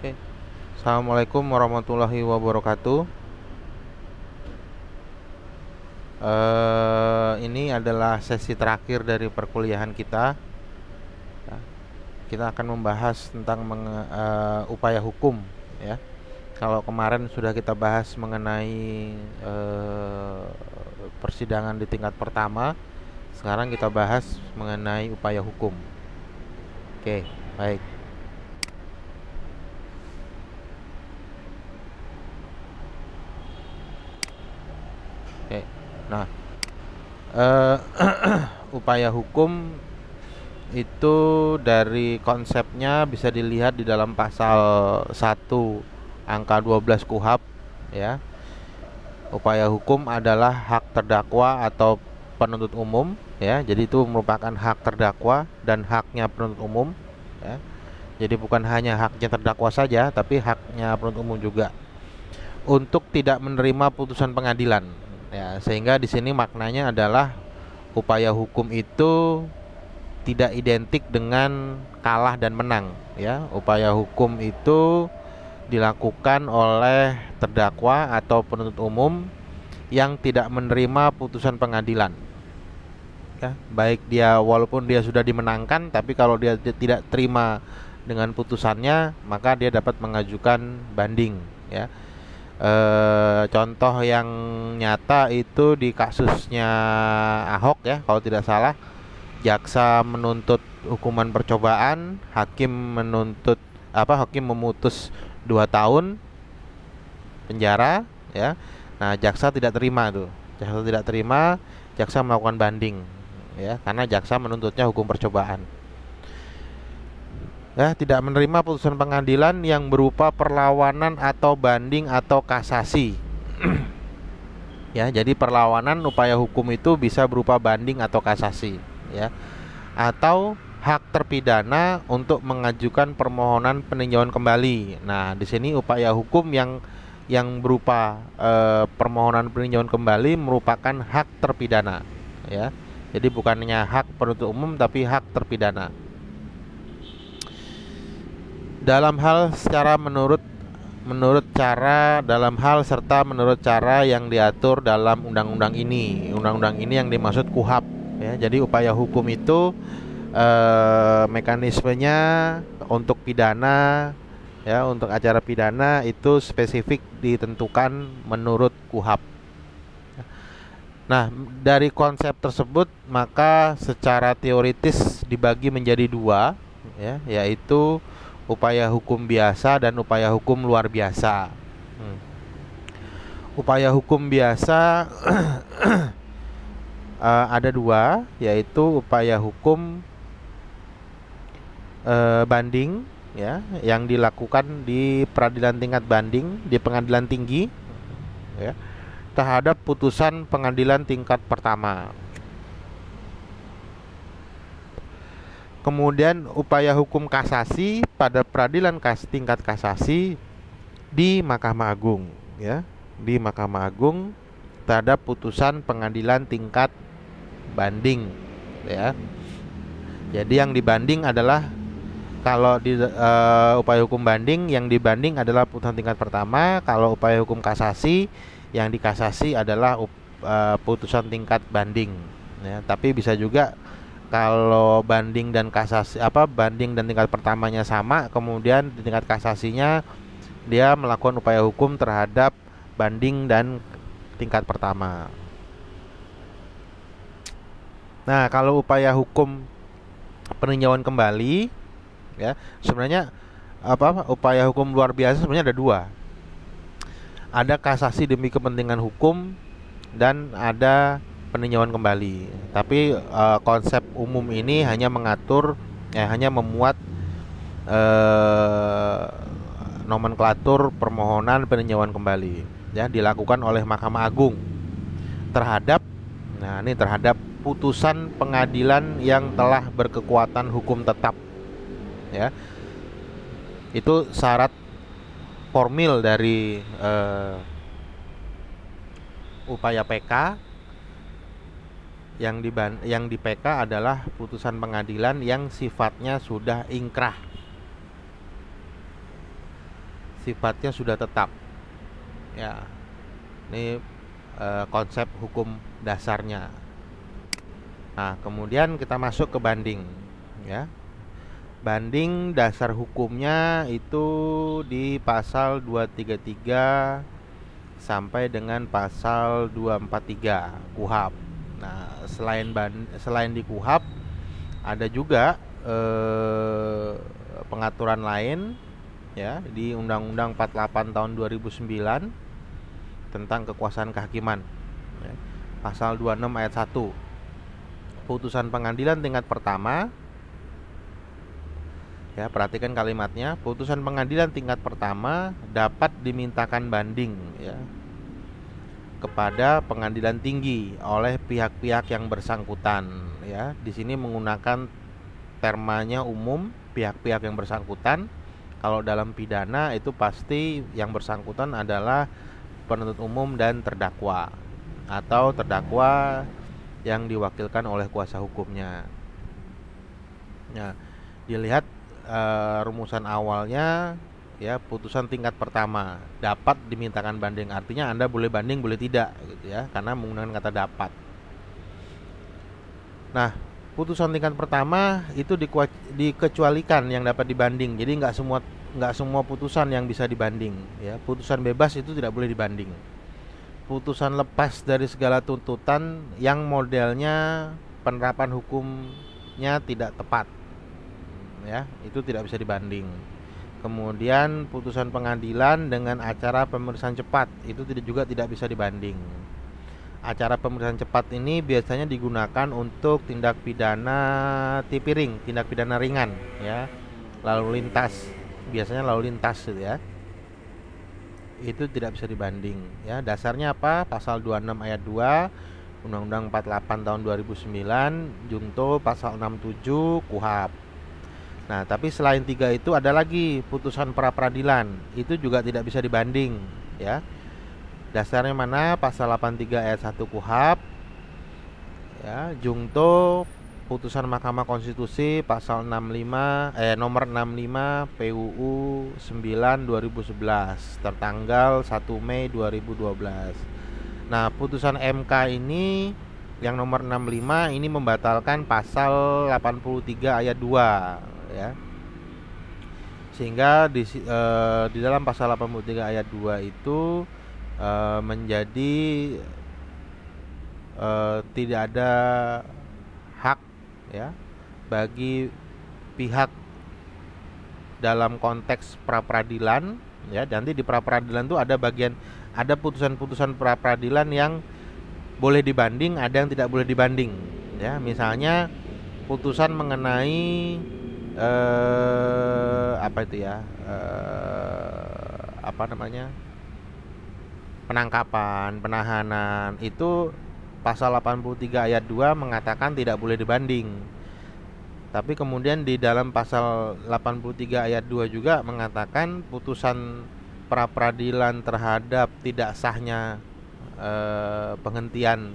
Oke. Assalamualaikum warahmatullahi wabarakatuh. Ini adalah sesi terakhir dari perkuliahan kita. Ya, kita akan membahas tentang upaya hukum. Ya, kalau kemarin sudah kita bahas mengenai persidangan di tingkat pertama, sekarang kita bahas mengenai upaya hukum. Oke, baik. Oke. Nah, eh, upaya hukum itu dari konsepnya bisa dilihat di dalam pasal 1 angka 12 KUHP, ya. Upaya hukum adalah hak terdakwa atau penuntut umum, ya. Jadi itu merupakan hak terdakwa dan haknya penuntut umum, ya. Jadi bukan hanya haknya terdakwa saja, tapi haknya penuntut umum juga untuk tidak menerima putusan pengadilan. Ya, sehingga di sini maknanya adalah upaya hukum itu tidak identik dengan kalah dan menang, ya. Upaya hukum itu dilakukan oleh terdakwa atau penuntut umum yang tidak menerima putusan pengadilan, ya. Baik dia walaupun dia sudah dimenangkan, tapi kalau dia tidak terima dengan putusannya, maka dia dapat mengajukan banding, ya. Contoh yang nyata itu di kasusnya Ahok, ya, kalau tidak salah. Jaksa menuntut hukuman percobaan, hakim memutus 2 tahun penjara, ya. Nah, jaksa tidak terima tuh. Jaksa melakukan banding, ya, karena jaksa menuntutnya hukum percobaan. Ya, tidak menerima putusan pengadilan yang berupa perlawanan atau banding atau kasasi. Ya, jadi perlawanan upaya hukum itu bisa berupa banding atau kasasi, ya. Atau hak terpidana untuk mengajukan permohonan peninjauan kembali. Nah, di sini upaya hukum yang berupa permohonan peninjauan kembali merupakan hak terpidana, ya. Jadi bukannya hak penuntut umum tapi hak terpidana. Dalam hal secara menurut dalam hal serta menurut cara yang diatur dalam undang-undang ini. Undang-undang ini yang dimaksud KUHP, ya. Jadi upaya hukum itu mekanismenya untuk pidana, ya, untuk acara pidana itu spesifik ditentukan menurut KUHP. Nah, dari konsep tersebut maka secara teoritis dibagi menjadi dua, ya, yaitu upaya hukum biasa dan upaya hukum luar biasa. Upaya hukum biasa ada dua, yaitu upaya hukum banding, ya, yang dilakukan di peradilan tingkat banding di pengadilan tinggi, ya, terhadap putusan pengadilan tingkat pertama. Kemudian upaya hukum kasasi pada peradilan tingkat kasasi di Mahkamah Agung, ya, di Mahkamah Agung terhadap putusan pengadilan tingkat banding, ya. Jadi yang dibanding adalah kalau di upaya hukum banding yang dibanding adalah putusan tingkat pertama. Kalau upaya hukum kasasi yang dikasasi adalah putusan tingkat banding, ya. Tapi bisa juga kalau banding dan tingkat pertamanya sama, kemudian di tingkat kasasinya dia melakukan upaya hukum terhadap banding dan tingkat pertama. Nah, kalau upaya hukum peninjauan kembali, ya, sebenarnya upaya hukum luar biasa sebenarnya ada dua. Ada kasasi demi kepentingan hukum dan ada peninjauan kembali. Tapi konsep umum ini hanya memuat nomenklatur permohonan peninjauan kembali, ya, dilakukan oleh Mahkamah Agung terhadap putusan pengadilan yang telah berkekuatan hukum tetap, ya. Itu syarat formil dari upaya PK. Yang di PK adalah putusan pengadilan yang sifatnya sudah ingkrah. sifatnya sudah tetap. Ya, ini konsep hukum dasarnya. Nah, kemudian kita masuk ke banding, ya. Banding dasar hukumnya itu di pasal 233 sampai dengan pasal 243 KUHP. Nah, selain di KUHP ada juga pengaturan lain, ya, di Undang-Undang 48 tahun 2009 tentang kekuasaan kehakiman, ya. Pasal 26 ayat 1. Putusan pengadilan tingkat pertama, ya, perhatikan kalimatnya, putusan pengadilan tingkat pertama dapat dimintakan banding, ya, kepada pengadilan tinggi oleh pihak-pihak yang bersangkutan, ya. Di sini menggunakan termanya umum, pihak-pihak yang bersangkutan. Kalau dalam pidana itu pasti yang bersangkutan adalah penuntut umum dan terdakwa, atau terdakwa yang diwakilkan oleh kuasa hukumnya. Nah, dilihat rumusan awalnya, ya, putusan tingkat pertama dapat dimintakan banding, artinya Anda boleh banding boleh tidak, gitu ya, karena menggunakan kata dapat. Nah, putusan tingkat pertama itu dikecualikan yang dapat dibanding. Jadi nggak semua putusan yang bisa dibanding, ya. Putusan bebas itu tidak boleh dibanding. Putusan lepas dari segala tuntutan yang modelnya penerapan hukumnya tidak tepat, ya, itu tidak bisa dibanding. Kemudian putusan pengadilan dengan acara pemeriksaan cepat itu juga tidak bisa dibanding. Acara pemeriksaan cepat ini biasanya digunakan untuk tindak pidana tipiring, tindak pidana ringan, ya, lalu lintas, biasanya lalu lintas, gitu ya. Itu tidak bisa dibanding, ya. Dasarnya apa? Pasal 26 ayat 2 Undang-Undang 48 tahun 2009 junto pasal 67 KUHP. Nah, tapi selain 3 itu ada lagi putusan pra peradilan, itu juga tidak bisa dibanding, ya. Dasarnya mana? Pasal 83 ayat 1 KUHP, ya, junto putusan Mahkamah Konstitusi pasal 65 nomor 65 PUU 9 2011 tertanggal 1 Mei 2012. Nah, putusan MK ini yang nomor 65 ini membatalkan pasal 83 ayat 2, ya. Sehingga di dalam pasal 83 ayat 2 itu menjadi tidak ada hak, ya, bagi pihak dalam konteks pra peradilan, ya. Nanti di pra peradilan itu ada putusan-putusan pra peradilan yang boleh dibanding, ada yang tidak boleh dibanding, ya. Misalnya putusan mengenai penangkapan, penahanan, itu pasal 83 ayat 2 mengatakan tidak boleh dibanding. Tapi kemudian di dalam pasal 83 ayat 2 juga mengatakan putusan pra peradilan terhadap tidak sahnya penghentian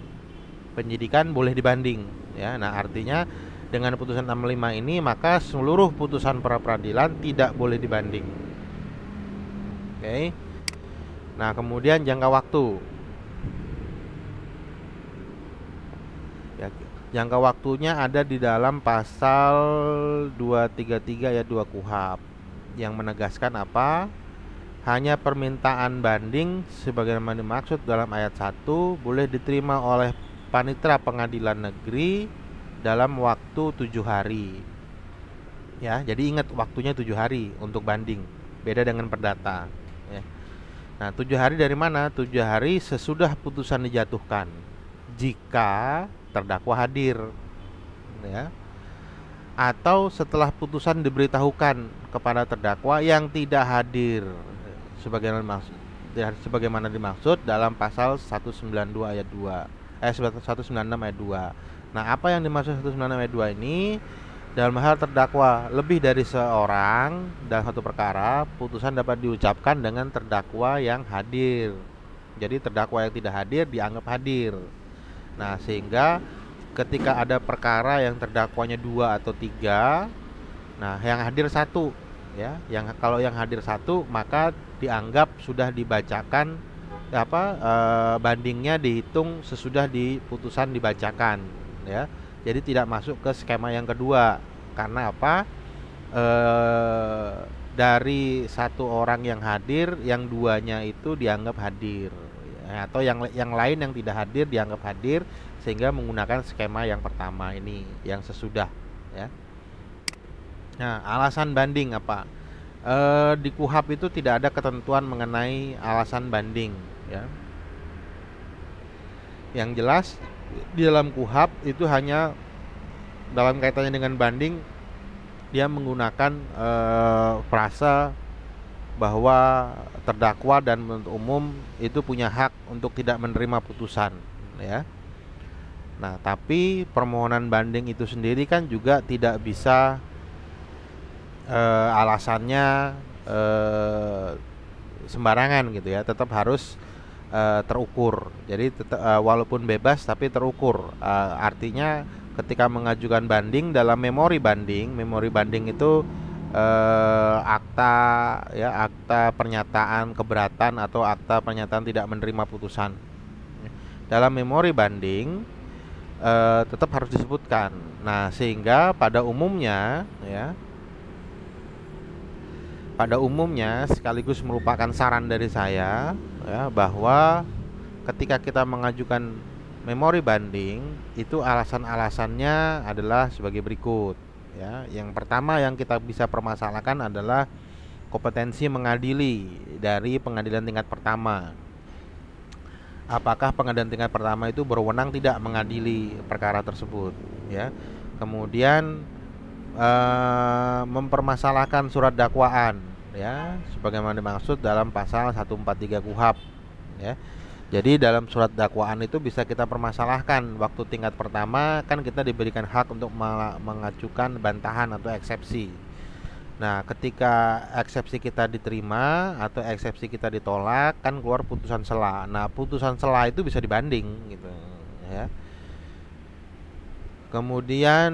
penyidikan boleh dibanding, ya. Nah, artinya dengan putusan 65 ini maka seluruh putusan pra peradilan tidak boleh dibanding. Oke. Nah, kemudian jangka waktu. Ya, jangka waktunya ada di dalam pasal 233 ayat 2 KUHP yang menegaskan apa? Hanya permintaan banding sebagaimana dimaksud dalam ayat 1 boleh diterima oleh panitera pengadilan negeri dalam waktu 7 hari. Ya, jadi ingat waktunya 7 hari untuk banding. Beda dengan perdata, ya. Nah, 7 hari dari mana? 7 hari sesudah putusan dijatuhkan, jika terdakwa hadir, ya, atau setelah putusan diberitahukan kepada terdakwa yang tidak hadir, sebagaimana dimaksud dalam pasal 192 ayat 2 196 ayat 2. Nah, apa yang dimaksud 196 ayat 2 ini? Dalam hal terdakwa lebih dari seorang dalam satu perkara, putusan dapat diucapkan dengan terdakwa yang hadir. Jadi terdakwa yang tidak hadir dianggap hadir. Nah, sehingga ketika ada perkara yang terdakwanya 2 atau 3, nah, yang hadir 1, ya. Yang kalau yang hadir satu maka dianggap sudah dibacakan bandingnya dihitung sesudah di putusan dibacakan, ya. Jadi tidak masuk ke skema yang kedua. Karena apa? Dari satu orang yang hadir, yang duanya itu dianggap hadir, ya, atau yang lain yang tidak hadir dianggap hadir, sehingga menggunakan skema yang pertama ini yang sesudah, ya. Nah, alasan banding apa? Di KUHP itu tidak ada ketentuan mengenai alasan banding, ya. Yang jelas di dalam KUHP itu hanya dalam kaitannya dengan banding dia menggunakan frasa bahwa terdakwa dan penuntut umum itu punya hak untuk tidak menerima putusan, ya. Nah, tapi permohonan banding itu sendiri kan juga tidak bisa alasannya sembarangan gitu ya, tetap harus terukur. Jadi walaupun bebas tapi terukur. Artinya ketika mengajukan banding dalam memori banding itu akta pernyataan keberatan atau akta pernyataan tidak menerima putusan. Dalam memori banding tetap harus disebutkan. Nah, sehingga pada umumnya sekaligus merupakan saran dari saya, ya, bahwa ketika kita mengajukan memori banding itu alasan-alasannya adalah sebagai berikut, ya. Yang pertama yang kita bisa permasalahkan adalah kompetensi mengadili dari pengadilan tingkat pertama. Apakah pengadilan tingkat pertama itu berwenang tidak mengadili perkara tersebut, ya. Kemudian mempermasalahkan surat dakwaan, ya, sebagaimana dimaksud dalam pasal 143 KUHP, ya. Jadi dalam surat dakwaan itu bisa kita permasalahkan. Waktu tingkat pertama kan kita diberikan hak untuk mengajukan bantahan atau eksepsi. Nah, ketika eksepsi kita diterima atau eksepsi kita ditolak, kan keluar putusan sela. Nah, putusan sela itu bisa dibanding gitu, ya. Kemudian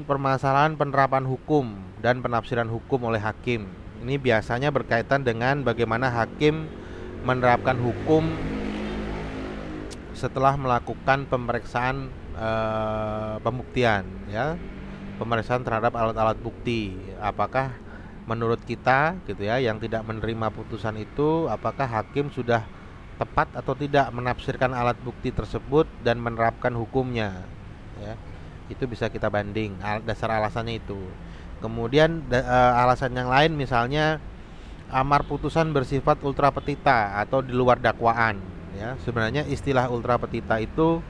permasalahan penerapan hukum dan penafsiran hukum oleh hakim. Ini biasanya berkaitan dengan bagaimana hakim menerapkan hukum setelah melakukan pemeriksaan pembuktian, ya. Pemeriksaan terhadap alat-alat bukti. Apakah menurut kita gitu ya, yang tidak menerima putusan itu, apakah hakim sudah tepat atau tidak menafsirkan alat bukti tersebut dan menerapkan hukumnya, ya. Itu bisa kita banding dasar alasannya itu. Kemudian alasan yang lain misalnya amar putusan bersifat ultra petita atau di luar dakwaan, ya. Sebenarnya istilah ultra petita itu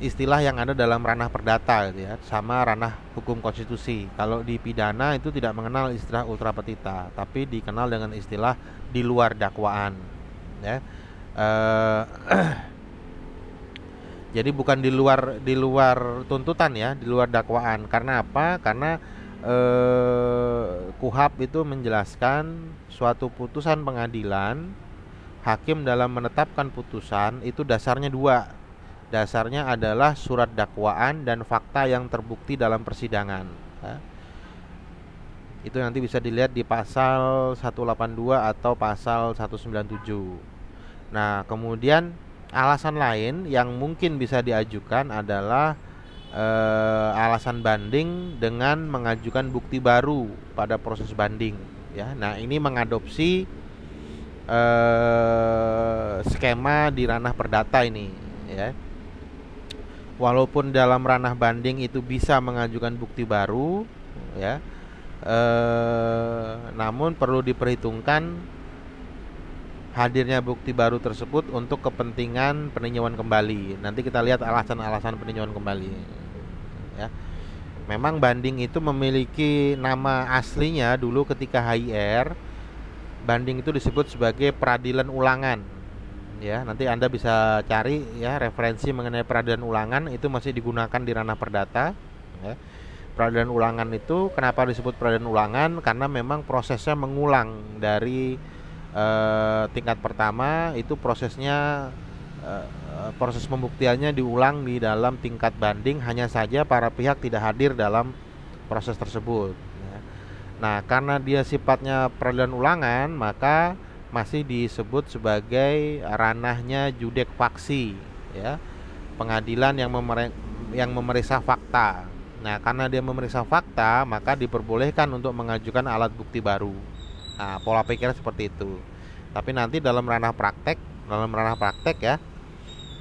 istilah yang ada dalam ranah perdata gitu ya, sama ranah hukum konstitusi. Kalau di pidana itu tidak mengenal istilah ultra petita, tapi dikenal dengan istilah di luar dakwaan, ya. Jadi bukan di luar tuntutan, ya, di luar dakwaan. Karena apa? Karena KUHP itu menjelaskan suatu putusan pengadilan, hakim dalam menetapkan putusan itu dasarnya dua. Dasarnya adalah surat dakwaan dan fakta yang terbukti dalam persidangan, ya. Itu nanti bisa dilihat di pasal 182 atau pasal 197. Nah, kemudian alasan lain yang mungkin bisa diajukan adalah alasan banding dengan mengajukan bukti baru pada proses banding, ya. Nah, ini mengadopsi skema di ranah perdata ini, ya. Walaupun dalam ranah banding itu bisa mengajukan bukti baru, ya, namun perlu diperhitungkan hadirnya bukti baru tersebut untuk kepentingan peninjauan kembali. Nanti kita lihat alasan-alasan peninjauan kembali, ya. Memang banding itu memiliki nama aslinya dulu ketika HIR. Banding itu disebut sebagai peradilan ulangan, ya. Nanti Anda bisa cari, ya, referensi mengenai peradilan ulangan itu masih digunakan di ranah perdata, ya. Peradilan ulangan itu kenapa disebut peradilan ulangan? Karena memang prosesnya mengulang dari tingkat pertama itu prosesnya proses pembuktiannya diulang di dalam tingkat banding, hanya saja para pihak tidak hadir dalam proses tersebut, ya. Nah, karena dia sifatnya peradilan ulangan, maka masih disebut sebagai ranahnya judek faksi, ya. Pengadilan yang memeriksa fakta. Nah, karena dia memeriksa fakta, maka diperbolehkan untuk mengajukan alat bukti baru. Nah, pola pikirnya seperti itu. Tapi nanti dalam ranah praktek ya,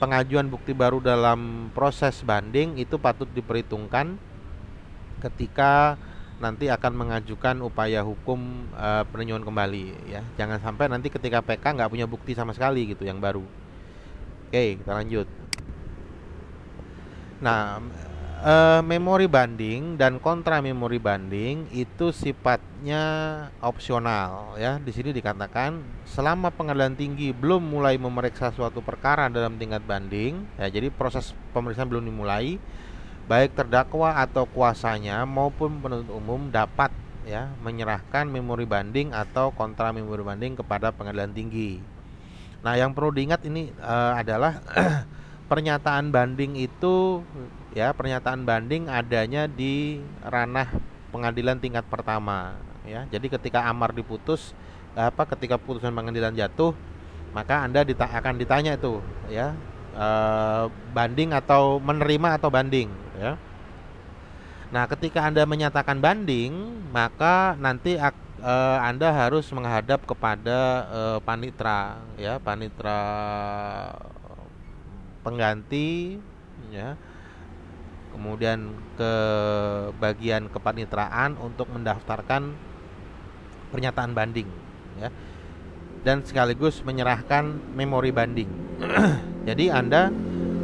pengajuan bukti baru dalam proses banding itu patut diperhitungkan ketika nanti akan mengajukan upaya hukum peninjauan kembali ya. Jangan sampai nanti ketika PK nggak punya bukti sama sekali gitu yang baru. Oke, kita lanjut. Nah, memori banding dan kontra memori banding itu sifatnya opsional ya. Di sini dikatakan selama pengadilan tinggi belum mulai memeriksa suatu perkara dalam tingkat banding, ya, jadi proses pemeriksaan belum dimulai, baik terdakwa atau kuasanya maupun penuntut umum dapat ya menyerahkan memori banding atau kontra memori banding kepada pengadilan tinggi. Nah, yang perlu diingat ini adalah pernyataan banding itu ya, pernyataan banding adanya di ranah pengadilan tingkat pertama ya. Jadi ketika amar diputus ketika putusan pengadilan jatuh, maka Anda akan ditanya itu ya, banding atau menerima atau banding ya. Nah, ketika Anda menyatakan banding, maka nanti Anda harus menghadap kepada panitra ya, panitra pengganti ya. Kemudian ke bagian kepanitraan untuk mendaftarkan pernyataan banding ya. Dan sekaligus menyerahkan memori banding. Jadi Anda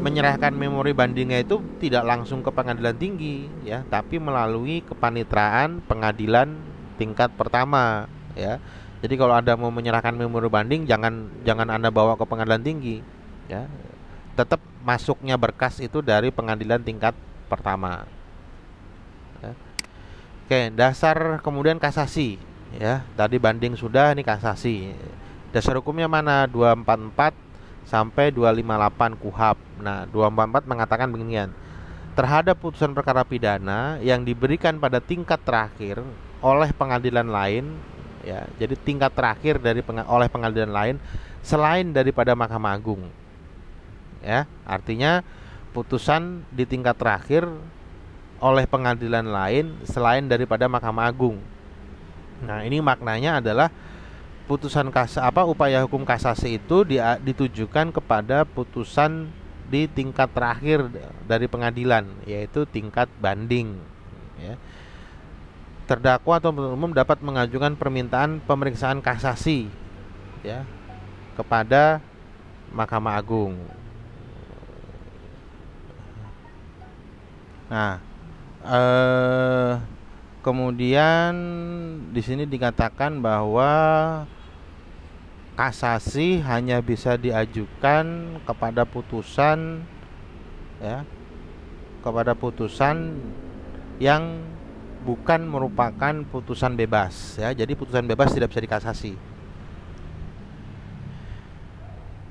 menyerahkan memori bandingnya itu tidak langsung ke pengadilan tinggi ya, tapi melalui kepanitraan pengadilan tingkat pertama ya. Jadi kalau Anda mau menyerahkan memori banding, jangan Anda bawa ke pengadilan tinggi ya. Tetap masuknya berkas itu dari pengadilan tingkat pertama ya. Oke, dasar kemudian kasasi ya. Tadi banding sudah, ini kasasi. Dasar hukumnya mana? 244 sampai 258 KUHP. Nah, 244 mengatakan beginian. Terhadap putusan perkara pidana yang diberikan pada tingkat terakhir oleh pengadilan lain ya. Jadi tingkat terakhir oleh pengadilan lain selain daripada Mahkamah Agung. Ya, artinya putusan di tingkat terakhir oleh pengadilan lain selain daripada Mahkamah Agung. Nah, ini maknanya adalah putusan upaya hukum kasasi itu ditujukan kepada putusan di tingkat terakhir dari pengadilan, yaitu tingkat banding ya. Terdakwa atau penuntut umum dapat mengajukan permintaan pemeriksaan kasasi ya kepada Mahkamah Agung. Nah, kemudian di sini dikatakan bahwa kasasi hanya bisa diajukan kepada putusan ya, kepada putusan yang bukan merupakan putusan bebas ya. Jadi putusan bebas tidak bisa dikasasi.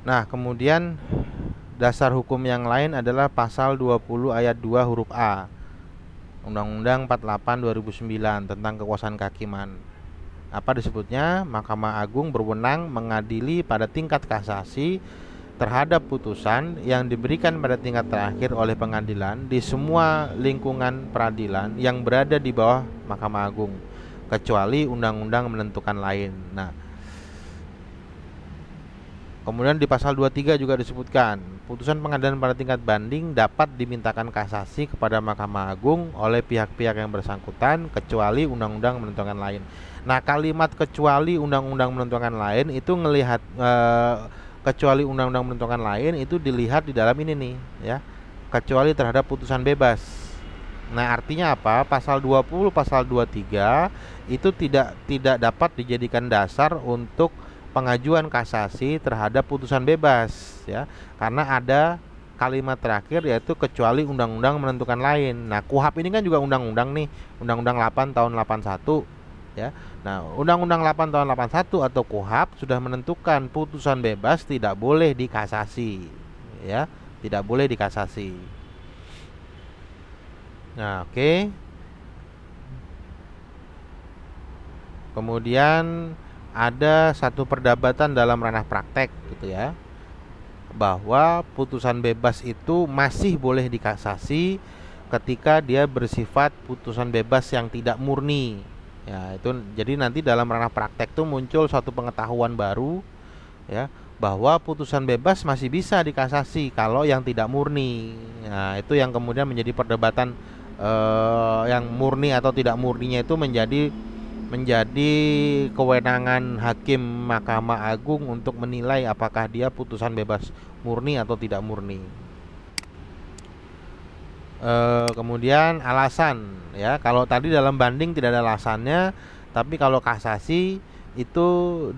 Nah, kemudian dasar hukum yang lain adalah pasal 20 ayat 2 huruf A Undang-Undang 48 2009 tentang kekuasaan kehakiman. Apa disebutnya? Mahkamah Agung berwenang mengadili pada tingkat kasasi terhadap putusan yang diberikan pada tingkat terakhir oleh pengadilan di semua lingkungan peradilan yang berada di bawah Mahkamah Agung, kecuali undang-undang menentukan lain. Nah, kemudian di pasal 23 juga disebutkan, putusan pengadilan pada tingkat banding dapat dimintakan kasasi kepada Mahkamah Agung oleh pihak-pihak yang bersangkutan kecuali undang-undang menentukan lain. Nah, kalimat kecuali undang-undang menentukan lain itu kecuali undang-undang menentukan lain itu dilihat di dalam ini nih ya. Kecuali terhadap putusan bebas. Nah, artinya apa? Pasal 20, pasal 23 itu tidak dapat dijadikan dasar untuk pengajuan kasasi terhadap putusan bebas ya. Karena ada kalimat terakhir yaitu kecuali undang-undang menentukan lain. Nah, KUHP ini kan juga undang-undang nih, Undang-Undang 8 tahun 81 ya. Nah, Undang-Undang 8 tahun 81 atau KUHP sudah menentukan putusan bebas tidak boleh dikasasi ya, tidak boleh dikasasi. Nah, oke. kemudian ada satu perdebatan dalam ranah praktek gitu ya, bahwa putusan bebas itu masih boleh dikasasi ketika dia bersifat putusan bebas yang tidak murni. Ya, itu jadi nanti dalam ranah praktek tuh muncul suatu pengetahuan baru ya, bahwa putusan bebas masih bisa dikasasi kalau yang tidak murni. Nah, itu yang kemudian menjadi perdebatan, yang murni atau tidak murninya itu menjadi kewenangan hakim Mahkamah Agung untuk menilai apakah dia putusan bebas murni atau tidak murni. Kemudian alasan ya, kalau tadi dalam banding tidak ada alasannya, tapi kalau kasasi itu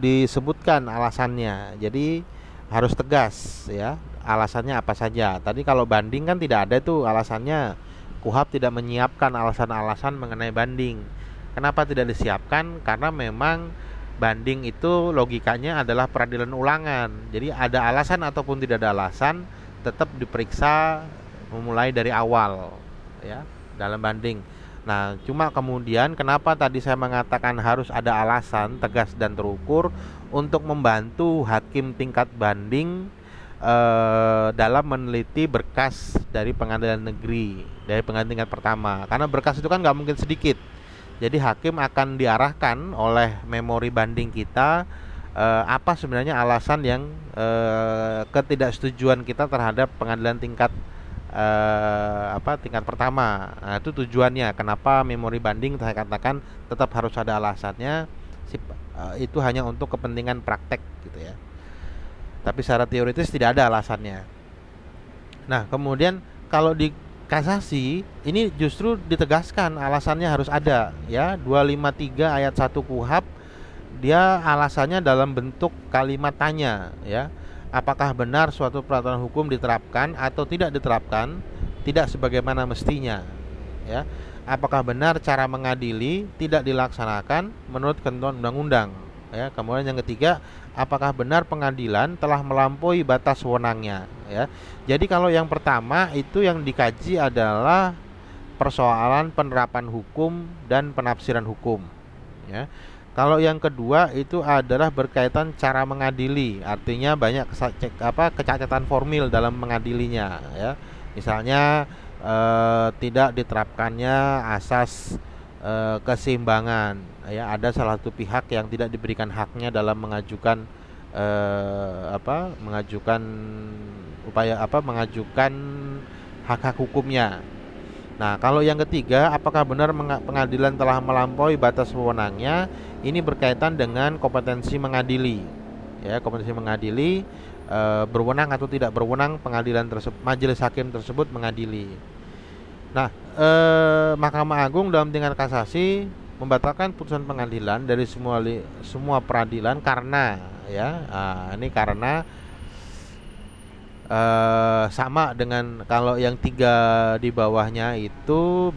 disebutkan alasannya. Jadi harus tegas ya, alasannya apa saja. Tadi kalau banding kan tidak ada tuh alasannya. KUHAP tidak menyiapkan alasan-alasan mengenai banding. Kenapa tidak disiapkan? Karena memang banding itu logikanya adalah peradilan ulangan. Jadi ada alasan ataupun tidak ada alasan, tetap diperiksa memulai dari awal ya dalam banding. Nah, cuma kemudian kenapa tadi saya mengatakan harus ada alasan tegas dan terukur untuk membantu hakim tingkat banding dalam meneliti berkas dari pengadilan negeri, dari pengadilan tingkat pertama. Karena berkas itu kan nggak mungkin sedikit. Jadi hakim akan diarahkan oleh memori banding kita, apa sebenarnya alasan yang ketidaksetujuan kita terhadap pengadilan tingkat tingkat pertama. Nah, itu tujuannya. Kenapa memori banding saya katakan tetap harus ada alasannya. Itu hanya untuk kepentingan praktek gitu ya. Tapi secara teoritis tidak ada alasannya. Nah, kemudian kalau di kasasi ini justru ditegaskan alasannya harus ada ya. 253 ayat 1 KUHAP, dia alasannya dalam bentuk kalimat tanya ya. Apakah benar suatu peraturan hukum diterapkan atau tidak diterapkan tidak sebagaimana mestinya ya. Apakah benar cara mengadili tidak dilaksanakan menurut ketentuan undang-undang ya. Kemudian yang ketiga, apakah benar pengadilan telah melampaui batas wewenangnya ya. Jadi kalau yang pertama itu yang dikaji adalah persoalan penerapan hukum dan penafsiran hukum ya. Kalau yang kedua itu adalah berkaitan cara mengadili, artinya banyak kecacatan formil dalam mengadilinya ya. Misalnya tidak diterapkannya asas keseimbangan ya, ada salah satu pihak yang tidak diberikan haknya dalam mengajukan mengajukan hak-hak hukumnya. Nah, kalau yang ketiga, apakah benar pengadilan telah melampaui batas wewenangnya? Ini berkaitan dengan kompetensi mengadili. Ya, kompetensi mengadili, berwenang atau tidak berwenang pengadilan tersebut, majelis hakim tersebut mengadili. Nah, Mahkamah Agung dalam tingkat kasasi membatalkan putusan pengadilan dari semua peradilan karena ya, ini karena sama dengan kalau yang tiga di bawahnya itu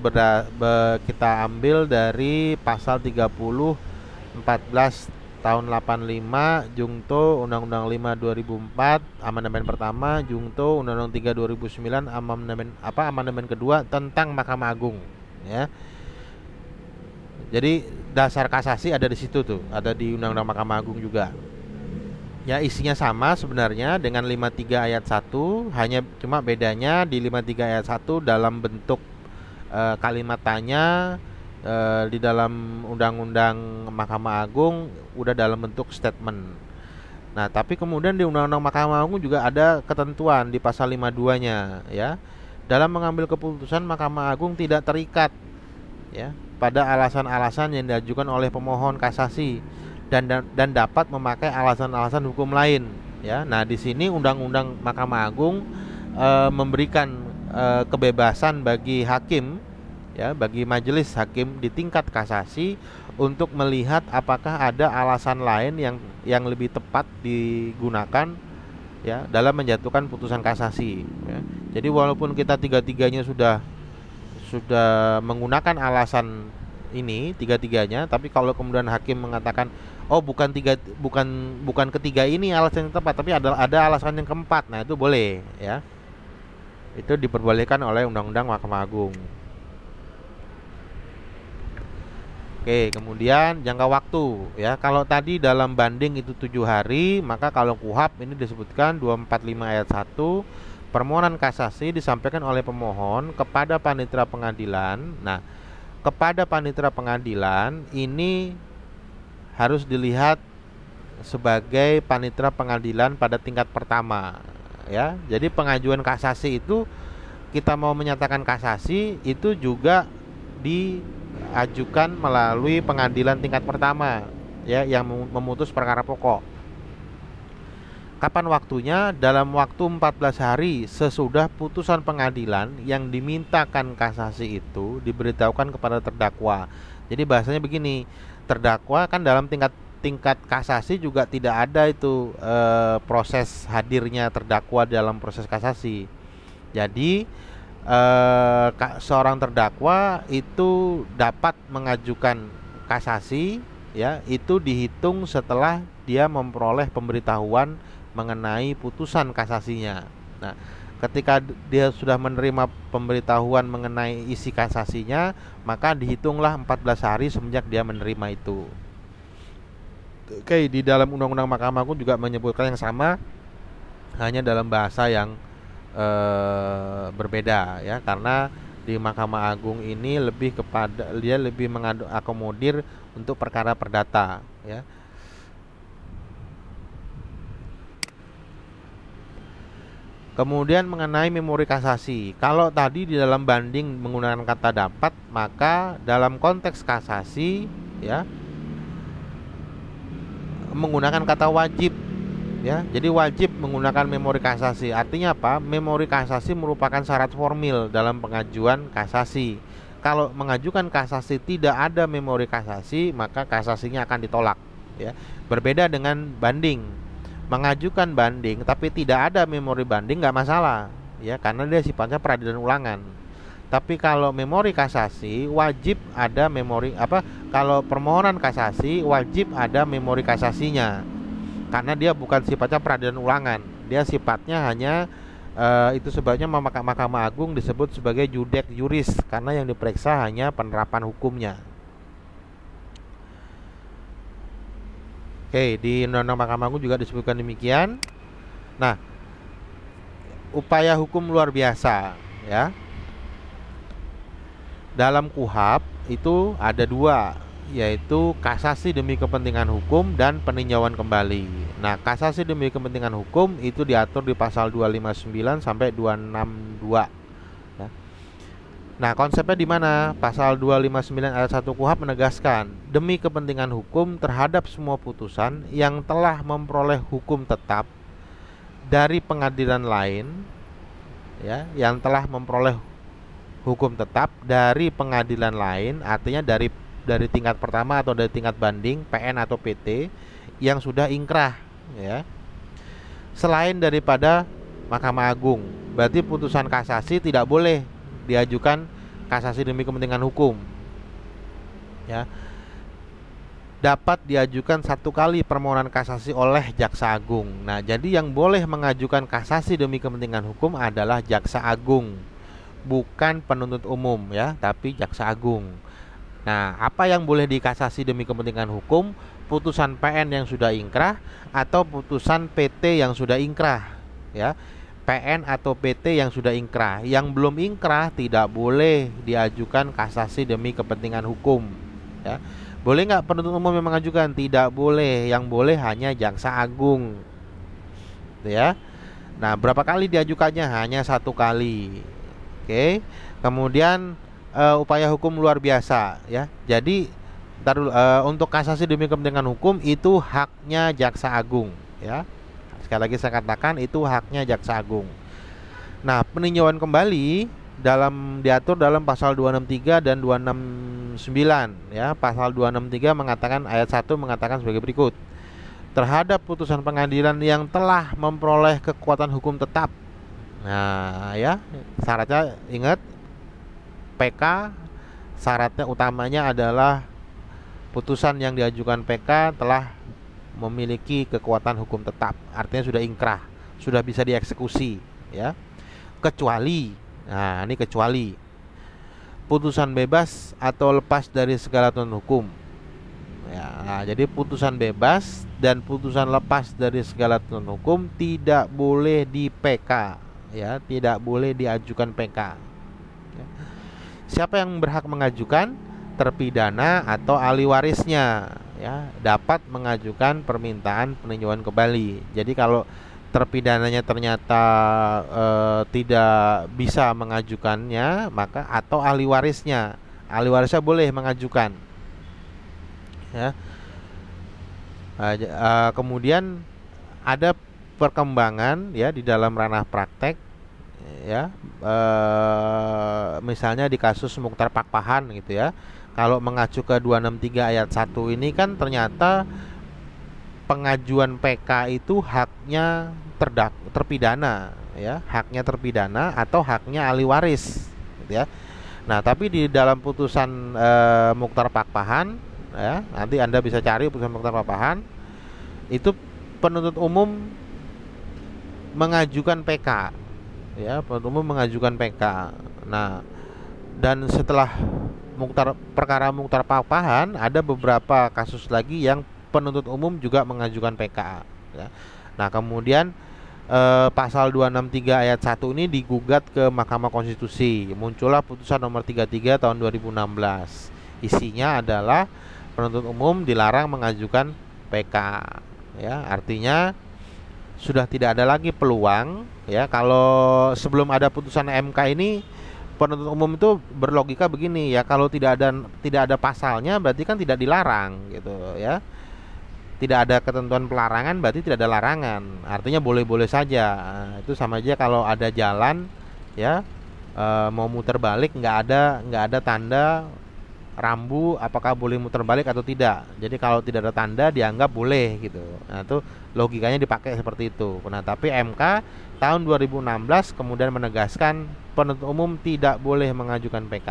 kita ambil dari pasal 30 14 tahun 85 Jungto Undang-Undang 5 2004 amandemen pertama, Jungto Undang-Undang 3 2009 amandemen kedua tentang Mahkamah Agung ya. Jadi dasar kasasi ada di situ tuh, ada di Undang-Undang Mahkamah Agung juga. Ya, isinya sama sebenarnya dengan 53 ayat 1, hanya cuma bedanya di 53 ayat 1 dalam bentuk kalimat tanya, di dalam Undang-Undang Mahkamah Agung udah dalam bentuk statement. Nah, tapi kemudian di Undang-Undang Mahkamah Agung juga ada ketentuan di pasal 52-nya ya. Dalam mengambil keputusan Mahkamah Agung tidak terikat ya pada alasan-alasan yang diajukan oleh pemohon kasasi dan dapat memakai alasan-alasan hukum lain ya. Nah, di sini Undang-Undang Mahkamah Agung memberikan kebebasan bagi hakim ya, bagi majelis hakim di tingkat kasasi untuk melihat apakah ada alasan lain yang lebih tepat digunakan ya dalam menjatuhkan putusan kasasi ya. Jadi walaupun kita tiga-tiganya sudah menggunakan alasan ini tiga-tiganya, tapi kalau kemudian hakim mengatakan oh bukan ketiga ini alasan yang tepat, tapi ada alasan yang keempat, nah itu boleh ya. Itu diperbolehkan oleh Undang-Undang Mahkamah Agung. Oke, kemudian jangka waktu ya. Kalau tadi dalam banding itu 7 hari, maka kalau KUHP ini disebutkan 245 ayat 1, permohonan kasasi disampaikan oleh pemohon kepada panitera pengadilan. Nah, kepada panitera pengadilan ini harus dilihat sebagai panitera pengadilan pada tingkat pertama ya. Jadi pengajuan kasasi itu, kita mau menyatakan kasasi itu juga diajukan melalui pengadilan tingkat pertama ya, yang memutus perkara pokok. Kapan waktunya? Dalam waktu 14 hari sesudah putusan pengadilan yang dimintakan kasasi itu diberitahukan kepada terdakwa. Jadi bahasanya begini, terdakwa kan dalam tingkat kasasi juga tidak ada itu proses hadirnya terdakwa dalam proses kasasi. Jadi seorang terdakwa itu dapat mengajukan kasasi ya, itu dihitung setelah dia memperoleh pemberitahuan mengenai putusan kasasinya. Nah, ketika dia sudah menerima pemberitahuan mengenai isi kasasinya, maka dihitunglah 14 hari semenjak dia menerima itu. Oke, di dalam Undang-Undang Mahkamah Agung juga menyebutkan yang sama, hanya dalam bahasa yang berbeda ya, karena di Mahkamah Agung ini lebih kepada dia lebih mengakomodir untuk perkara perdata ya. Kemudian mengenai memori kasasi, kalau tadi di dalam banding menggunakan kata dapat, maka dalam konteks kasasi ya menggunakan kata wajib ya. Jadi wajib menggunakan memori kasasi. Artinya apa? Memori kasasi merupakan syarat formil dalam pengajuan kasasi. Kalau mengajukan kasasi tidak ada memori kasasi, maka kasasinya akan ditolak ya. Berbeda dengan banding. Mengajukan banding tapi tidak ada memori banding nggak masalah ya, karena dia sifatnya peradilan ulangan. Tapi kalau memori kasasi wajib ada memori kalau permohonan kasasi wajib ada memori kasasinya, karena dia bukan sifatnya peradilan ulangan, dia sifatnya hanya itu sebabnya Mahkamah Agung disebut sebagai judek juris, karena yang diperiksa hanya penerapan hukumnya. Oke, di Undang-Undang Mahkamah Agung juga disebutkan demikian. Nah, upaya hukum luar biasa ya. Dalam KUHP itu ada dua, yaitu kasasi demi kepentingan hukum dan peninjauan kembali. Nah, kasasi demi kepentingan hukum itu diatur di pasal 259 sampai 262 ya. Nah, konsepnya di mana? Pasal 259 ayat 1 KUHP menegaskan demi kepentingan hukum terhadap semua putusan yang telah memperoleh hukum tetap dari pengadilan lain ya, yang telah memperoleh hukum tetap dari pengadilan lain, artinya dari tingkat pertama atau dari tingkat banding PN atau PT yang sudah ingkrah ya, selain daripada Mahkamah Agung. Berarti putusan kasasi tidak boleh diajukan kasasi demi kepentingan hukum ya. Dapat diajukan 1 kali permohonan kasasi oleh Jaksa Agung. Nah, jadi yang boleh mengajukan kasasi demi kepentingan hukum adalah Jaksa Agung, bukan penuntut umum ya, tapi Jaksa Agung. Nah, apa yang boleh dikasasi demi kepentingan hukum? Putusan PN yang sudah ingkrah atau putusan PT yang sudah ingkrah ya. PN atau PT yang sudah ingkrah. Yang belum ingkrah tidak boleh diajukan kasasi demi kepentingan hukum ya. Boleh nggak penuntut umum yang mengajukan? Tidak boleh. Yang boleh hanya Jaksa Agung ya. Nah, berapa kali diajukannya? Hanya 1 kali. Oke. Kemudian upaya hukum luar biasa ya. Jadi untuk kasasi demi kepentingan hukum itu haknya Jaksa Agung ya. Sekali lagi saya katakan itu haknya Jaksa Agung. Nah, peninjauan kembali diatur dalam pasal 263 dan 269 ya. Pasal 263 mengatakan, ayat 1 mengatakan sebagai berikut: terhadap putusan pengadilan yang telah memperoleh kekuatan hukum tetap. Nah, ya, syaratnya ingat PK, syaratnya utamanya adalah putusan yang diajukan PK telah memiliki kekuatan hukum tetap, artinya sudah ingkrah, sudah bisa dieksekusi ya. Kecuali, nah ini kecuali putusan bebas atau lepas dari segala tuntutan hukum. Ya, nah, jadi putusan bebas dan putusan lepas dari segala tuntutan hukum tidak boleh di PK, ya, tidak boleh diajukan PK. Ya. Siapa yang berhak mengajukan? Terpidana atau ahli warisnya, ya, dapat mengajukan permintaan peninjauan kembali. Jadi kalau terpidananya ternyata tidak bisa mengajukannya, maka atau ahli warisnya boleh mengajukan, ya. Kemudian ada perkembangan, ya, di dalam ranah praktek, ya, misalnya di kasus Muchtar Pakpahan gitu, ya. Kalau mengacu ke 263 ayat 1 ini kan ternyata pengajuan PK itu haknya terpidana, ya, haknya terpidana atau haknya ahli waris, gitu, ya. Nah, tapi di dalam putusan Muchtar Pakpahan, ya, nanti Anda bisa cari putusan Muchtar Pakpahan, itu penuntut umum mengajukan PK, ya, penuntut umum mengajukan PK. Nah, dan setelah perkara Muchtar Pakpahan, ada beberapa kasus lagi yang penuntut umum juga mengajukan PK, ya. Nah, kemudian pasal 263 ayat 1 ini digugat ke Mahkamah Konstitusi. Muncullah putusan nomor 33 tahun 2016. Isinya adalah penuntut umum dilarang mengajukan PK, ya. Artinya sudah tidak ada lagi peluang, ya. Kalau sebelum ada putusan MK ini, penuntut umum itu berlogika begini, ya, kalau tidak ada pasalnya berarti kan tidak dilarang, gitu, ya. Tidak ada ketentuan pelarangan berarti tidak ada larangan. Artinya boleh-boleh saja. Nah, itu sama aja kalau ada jalan, ya, mau muter balik nggak ada tanda rambu apakah boleh muter balik atau tidak. Jadi kalau tidak ada tanda dianggap boleh, gitu. Nah, itu logikanya dipakai seperti itu. Nah, tapi MK tahun 2016 kemudian menegaskan penuntut umum tidak boleh mengajukan PK,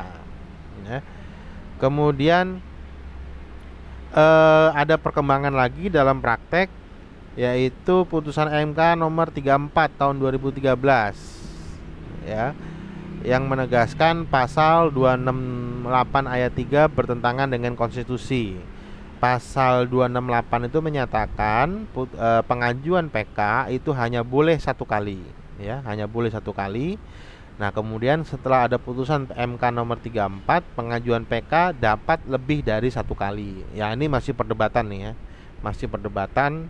ya. Kemudian ada perkembangan lagi dalam praktek, yaitu putusan MK nomor 34 tahun 2013, ya, yang menegaskan pasal 268 ayat 3 bertentangan dengan konstitusi. Pasal 268 itu menyatakan pengajuan PK itu hanya boleh satu kali, ya, hanya boleh satu kali. Nah, kemudian setelah ada putusan MK nomor 34, pengajuan PK dapat lebih dari satu kali. Ya, ini masih perdebatan nih, ya. Masih perdebatan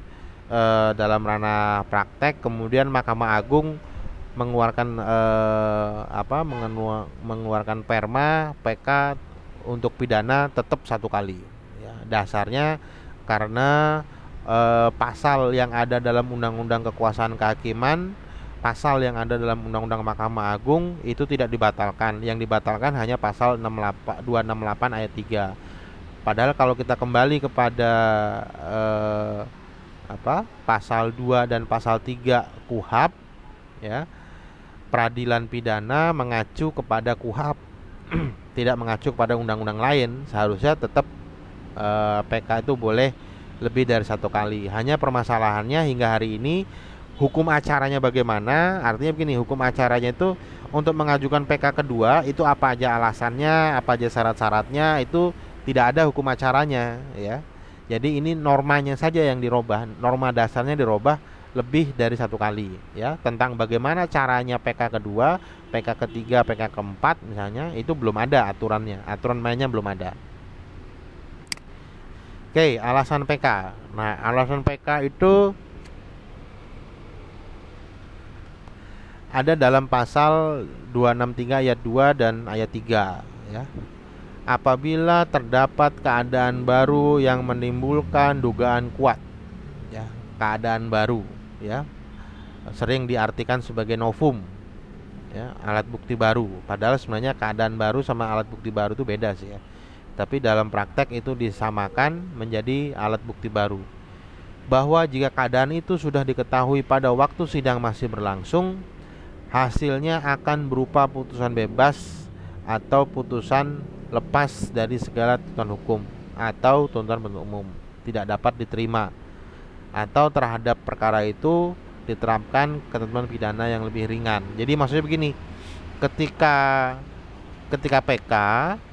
dalam ranah praktek. Kemudian Mahkamah Agung mengeluarkan mengeluarkan perma PK untuk pidana tetap satu kali, ya. Dasarnya karena pasal yang ada dalam Undang-Undang Kekuasaan Kehakiman, pasal yang ada dalam Undang-Undang Mahkamah Agung itu tidak dibatalkan. Yang dibatalkan hanya pasal 268 ayat 3. Padahal kalau kita kembali kepada pasal 2 dan pasal 3 KUHP, ya, peradilan pidana mengacu kepada KUHP, tidak mengacu kepada undang-undang lain. Seharusnya tetap PK itu boleh lebih dari satu kali. Hanya permasalahannya hingga hari ini hukum acaranya bagaimana? Artinya begini, hukum acaranya itu untuk mengajukan PK kedua itu apa aja alasannya, apa aja syarat-syaratnya, itu tidak ada hukum acaranya, ya. Jadi ini normanya saja yang dirubah, norma dasarnya dirubah lebih dari satu kali, ya. Tentang bagaimana caranya PK kedua, PK ketiga, PK keempat misalnya, itu belum ada aturannya, aturan mainnya belum ada. Oke, alasan PK. Nah, alasan PK itu ada dalam pasal 263 ayat 2 dan ayat 3, ya. Apabila terdapat keadaan baru yang menimbulkan dugaan kuat, ya, keadaan baru, ya, sering diartikan sebagai novum, ya, alat bukti baru. Padahal sebenarnya keadaan baru sama alat bukti baru itu beda sih, ya. Tapi dalam praktek itu disamakan menjadi alat bukti baru. Bahwa jika keadaan itu sudah diketahui pada waktu sidang masih berlangsung, hasilnya akan berupa putusan bebas atau putusan lepas dari segala tuntutan hukum atau tuntutan penuntut umum, tidak dapat diterima, atau terhadap perkara itu diterapkan ketentuan pidana yang lebih ringan. Jadi maksudnya begini, ketika ketika PK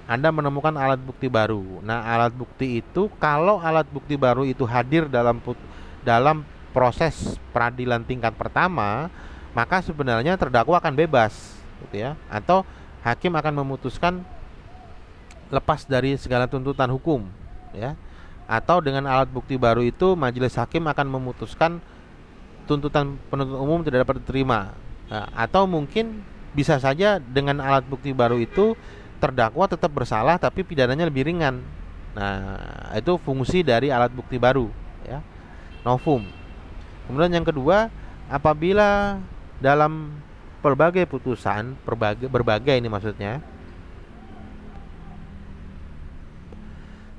Anda menemukan alat bukti baru. Nah, alat bukti itu, kalau alat bukti baru itu hadir dalam proses peradilan tingkat pertama, maka sebenarnya terdakwa akan bebas, gitu ya. Atau hakim akan memutuskan lepas dari segala tuntutan hukum, ya. Atau dengan alat bukti baru itu majelis hakim akan memutuskan tuntutan penuntut umum tidak dapat diterima. Nah, atau mungkin bisa saja dengan alat bukti baru itu terdakwa tetap bersalah tapi pidananya lebih ringan. Nah, itu fungsi dari alat bukti baru, ya. Novum. Kemudian yang kedua, apabila dalam berbagai putusan, berbagai ini maksudnya,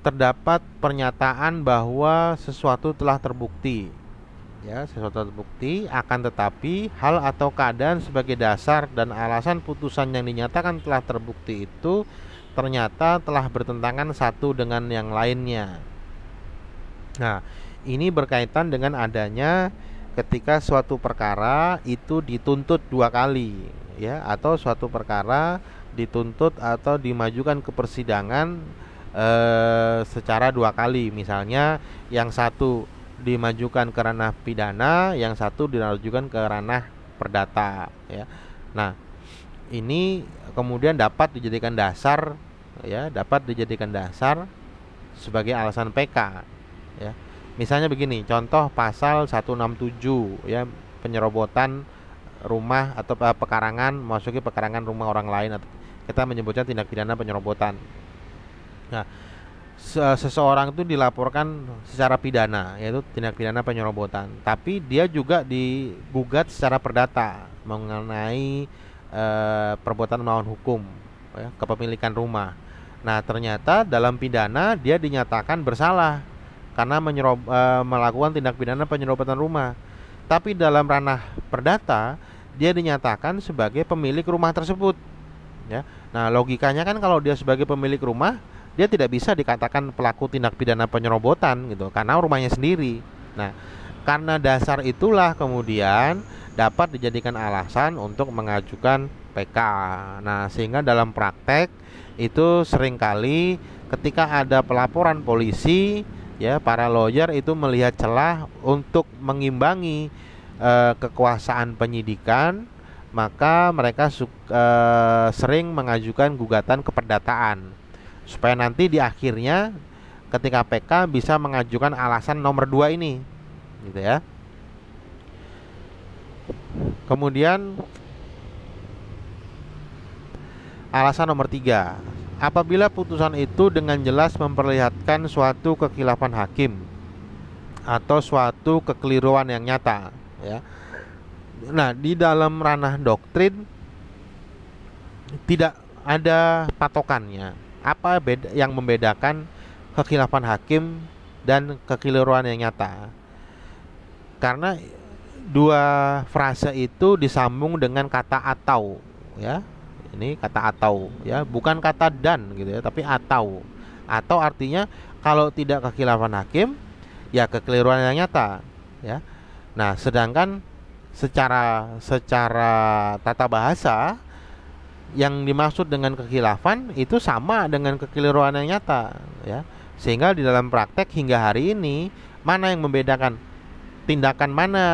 terdapat pernyataan bahwa sesuatu telah terbukti, ya, sesuatu terbukti, akan tetapi hal atau keadaan sebagai dasar dan alasan putusan yang dinyatakan telah terbukti itu ternyata telah bertentangan satu dengan yang lainnya. Nah, ini berkaitan dengan adanya ketika suatu perkara itu dituntut dua kali, ya, atau suatu perkara dituntut atau dimajukan ke persidangan secara dua kali. Misalnya yang satu dimajukan ke ranah pidana, yang satu dimajukan ke ranah perdata, ya. Nah, ini kemudian dapat dijadikan dasar, ya, dapat dijadikan dasar sebagai alasan PK, ya. Misalnya begini, contoh pasal 167, ya, penyerobotan rumah atau pekarangan, memasuki pekarangan rumah orang lain, atau kita menyebutnya tindak pidana penyerobotan. Nah, seseorang itu dilaporkan secara pidana, yaitu tindak pidana penyerobotan, tapi dia juga digugat secara perdata mengenai perbuatan melawan hukum, ya, kepemilikan rumah. Nah, ternyata dalam pidana dia dinyatakan bersalah karena melakukan tindak pidana penyerobotan rumah, tapi dalam ranah perdata dia dinyatakan sebagai pemilik rumah tersebut, ya. Nah, logikanya kan kalau dia sebagai pemilik rumah, dia tidak bisa dikatakan pelaku tindak pidana penyerobotan, gitu, karena rumahnya sendiri. Nah, karena dasar itulah kemudian dapat dijadikan alasan untuk mengajukan PK. Nah, sehingga dalam praktek itu seringkali ketika ada pelaporan polisi, ya, para lawyer itu melihat celah untuk mengimbangi kekuasaan penyidikan, maka mereka sering mengajukan gugatan keperdataan supaya nanti di akhirnya ketika PK bisa mengajukan alasan nomor 2 ini, gitu ya. Kemudian alasan nomor 3, apabila putusan itu dengan jelas memperlihatkan suatu kekhilafan hakim atau suatu kekeliruan yang nyata, ya. Nah, di dalam ranah doktrin tidak ada patokannya. Apa yang membedakan kekhilafan hakim dan kekeliruan yang nyata? Karena dua frase itu disambung dengan kata atau, ya. Ini kata atau, ya, bukan kata dan, gitu ya, tapi atau. Atau artinya kalau tidak kekhilafan hakim, ya kekeliruan yang nyata, ya. Nah, sedangkan secara tata bahasa yang dimaksud dengan kekhilafan itu sama dengan kekeliruan yang nyata, ya. Sehingga di dalam praktek hingga hari ini, mana yang membedakan tindakan mana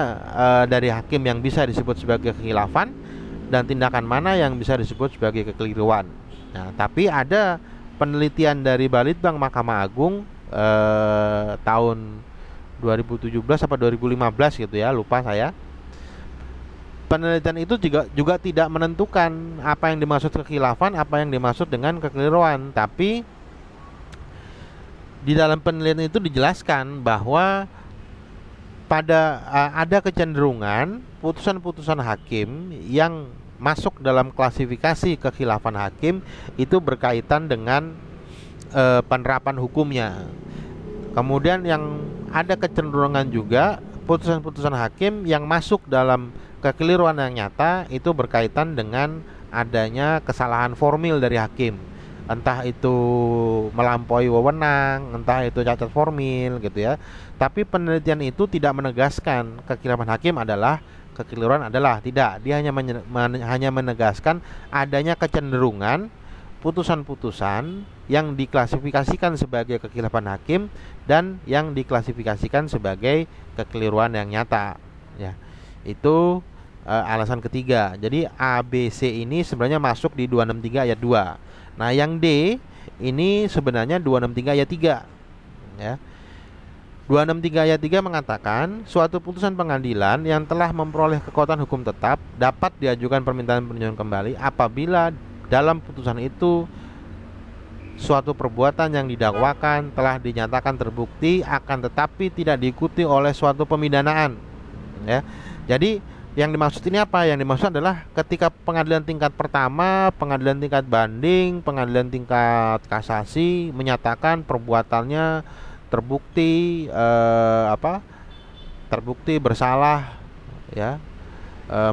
dari hakim yang bisa disebut sebagai kekhilafan dan tindakan mana yang bisa disebut sebagai kekeliruan. Nah, tapi ada penelitian dari Balitbang Mahkamah Agung tahun 2017 atau 2015, gitu ya, lupa saya. Penelitian itu juga tidak menentukan apa yang dimaksud kekhilafan, apa yang dimaksud dengan kekeliruan. Tapi di dalam penelitian itu dijelaskan bahwa ada kecenderungan putusan-putusan hakim yang masuk dalam klasifikasi kekhilafan hakim itu berkaitan dengan penerapan hukumnya. Kemudian yang ada kecenderungan juga putusan-putusan hakim yang masuk dalam kekeliruan yang nyata itu berkaitan dengan adanya kesalahan formil dari hakim, entah itu melampaui wewenang, entah itu cacat formil, gitu ya. Tapi penelitian itu tidak menegaskan kekhilafan hakim adalah kekeliruan adalah, tidak. Dia hanya menegaskan adanya kecenderungan putusan-putusan yang diklasifikasikan sebagai kekhilafan hakim dan yang diklasifikasikan sebagai kekeliruan yang nyata. Ya, itu alasan ketiga. Jadi A, B, C ini sebenarnya masuk di 263 ayat 2. Nah, yang D ini sebenarnya 263 ayat 3. Ya. 263 ayat 3 mengatakan suatu putusan pengadilan yang telah memperoleh kekuatan hukum tetap dapat diajukan permintaan peninjauan kembali apabila dalam putusan itu suatu perbuatan yang didakwakan telah dinyatakan terbukti akan tetapi tidak diikuti oleh suatu pemidanaan. Ya. Jadi yang dimaksud ini apa? Yang dimaksud adalah ketika pengadilan tingkat pertama, pengadilan tingkat banding, pengadilan tingkat kasasi menyatakan perbuatannya terbukti terbukti bersalah, ya,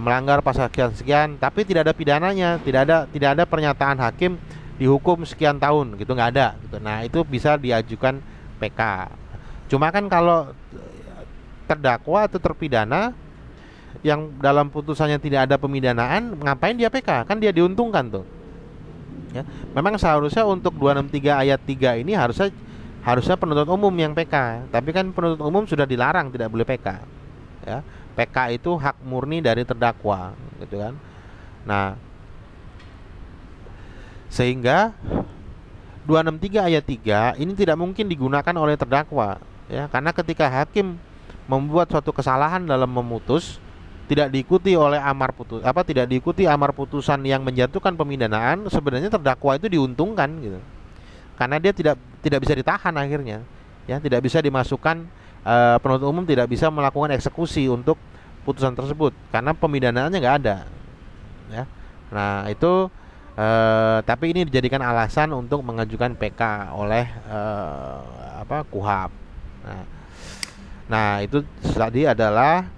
melanggar pasal sekian, tapi tidak ada pidananya, tidak ada pernyataan hakim dihukum sekian tahun, gitu, nggak ada, gitu. Nah, itu bisa diajukan PK. Cuma kan kalau terdakwa atau terpidana yang dalam putusannya tidak ada pemidanaan, ngapain dia PK? Kan dia diuntungkan tuh. Ya, memang seharusnya untuk 263 ayat 3 ini harusnya penuntut umum yang PK, tapi kan penuntut umum sudah dilarang tidak boleh PK. Ya, PK itu hak murni dari terdakwa, gitu kan. Nah, sehingga 263 ayat 3 ini tidak mungkin digunakan oleh terdakwa, ya, karena ketika hakim membuat suatu kesalahan dalam memutus tidak diikuti amar putusan yang menjatuhkan pemidanaan, sebenarnya terdakwa itu diuntungkan, gitu. Karena dia tidak bisa ditahan akhirnya, ya, tidak bisa dimasukkan, penuntut umum tidak bisa melakukan eksekusi untuk putusan tersebut karena pemidanaannya nggak ada, ya. Nah, itu tapi ini dijadikan alasan untuk mengajukan PK oleh KUHAP. Nah, itu tadi adalah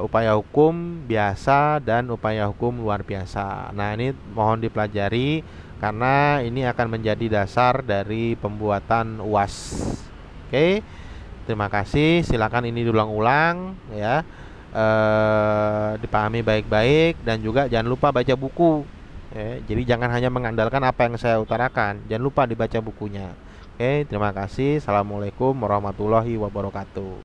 upaya hukum biasa dan upaya hukum luar biasa. Nah, ini mohon dipelajari karena ini akan menjadi dasar dari pembuatan UAS. Oke, terima kasih. Silakan ini diulang-ulang, ya, dipahami baik-baik dan juga jangan lupa baca buku. Ya, jadi jangan hanya mengandalkan apa yang saya utarakan, jangan lupa dibaca bukunya. Oke, terima kasih. Assalamualaikum warahmatullahi wabarakatuh.